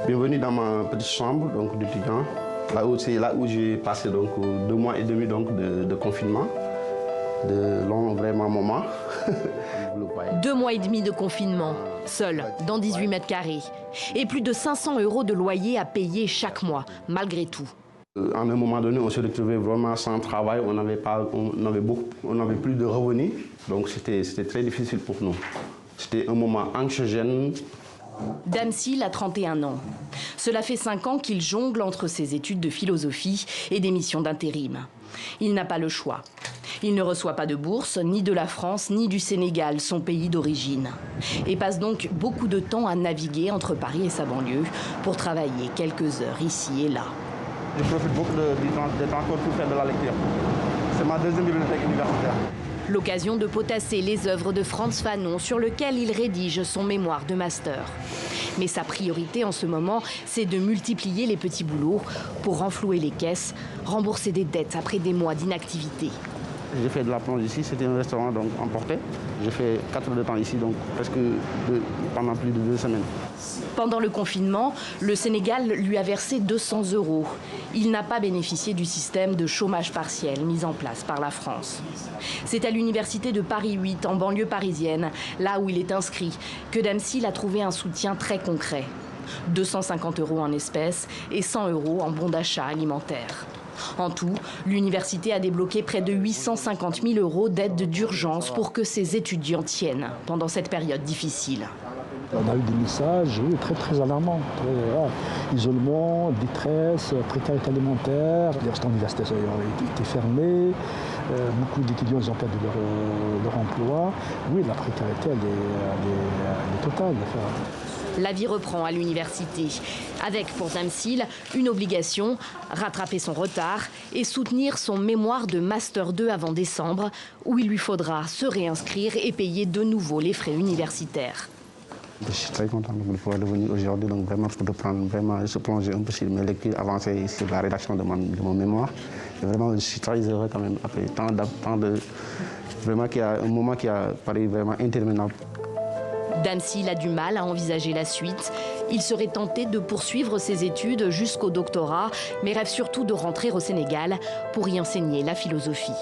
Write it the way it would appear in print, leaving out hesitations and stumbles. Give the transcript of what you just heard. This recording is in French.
Bienvenue dans ma petite chambre d'étudiant. C'est là où j'ai passé 2 mois et demi de confinement, de longs vraiment moments. 2 mois et demi de confinement, seul, dans 18 mètres carrés. Et plus de 500 € de loyer à payer chaque mois, malgré tout. À un moment donné, on se retrouvait vraiment sans travail, on n'avait plus de revenus, donc c'était très difficile pour nous. C'était un moment anxiogène. Damsil a 31 ans. Cela fait 5 ans qu'il jongle entre ses études de philosophie et des missions d'intérim. Il n'a pas le choix. Il ne reçoit pas de bourse, ni de la France, ni du Sénégal, son pays d'origine. Et passe donc beaucoup de temps à naviguer entre Paris et sa banlieue pour travailler quelques heures ici et là. Je profite beaucoup des transports pour faire de la lecture. C'est ma deuxième bibliothèque universitaire. L'occasion de potasser les œuvres de Frantz Fanon sur lequel il rédige son mémoire de master. Mais sa priorité en ce moment, c'est de multiplier les petits boulots pour renflouer les caisses, rembourser des dettes après des mois d'inactivité. J'ai fait de la plonge ici, c'était un restaurant emporté. J'ai fait 4 heures de temps ici, donc pendant plus de 2 semaines. Pendant le confinement, le Sénégal lui a versé 200 €. Il n'a pas bénéficié du système de chômage partiel mis en place par la France. C'est à l'université de Paris 8, en banlieue parisienne, là où il est inscrit, que Damsil a trouvé un soutien très concret. 250 € en espèces et 100 € en bons d'achat alimentaires. En tout, l'université a débloqué près de 850 000 € d'aide d'urgence pour que ses étudiants tiennent pendant cette période difficile. On a eu des messages très alarmants. Isolement, détresse, précarité alimentaire. Les restaurants universitaires ont été fermés. Beaucoup d'étudiants ont perdu leur emploi. Oui, la précarité, elle est totale. La vie reprend à l'université, avec pour Damsil une obligation, rattraper son retard et soutenir son mémoire de Master 2 avant décembre, où il lui faudra se réinscrire et payer de nouveau les frais universitaires. Je suis très content de pouvoir revenir aujourd'hui, donc vraiment pour reprendre, se plonger un peu sur mes lectures, avancer sur la rédaction de mon mémoire. Et vraiment, je suis très heureux quand même, après vraiment qu'il y a un moment qui a paru vraiment interminable. Damsil a du mal à envisager la suite. Il serait tenté de poursuivre ses études jusqu'au doctorat, mais rêve surtout de rentrer au Sénégal pour y enseigner la philosophie.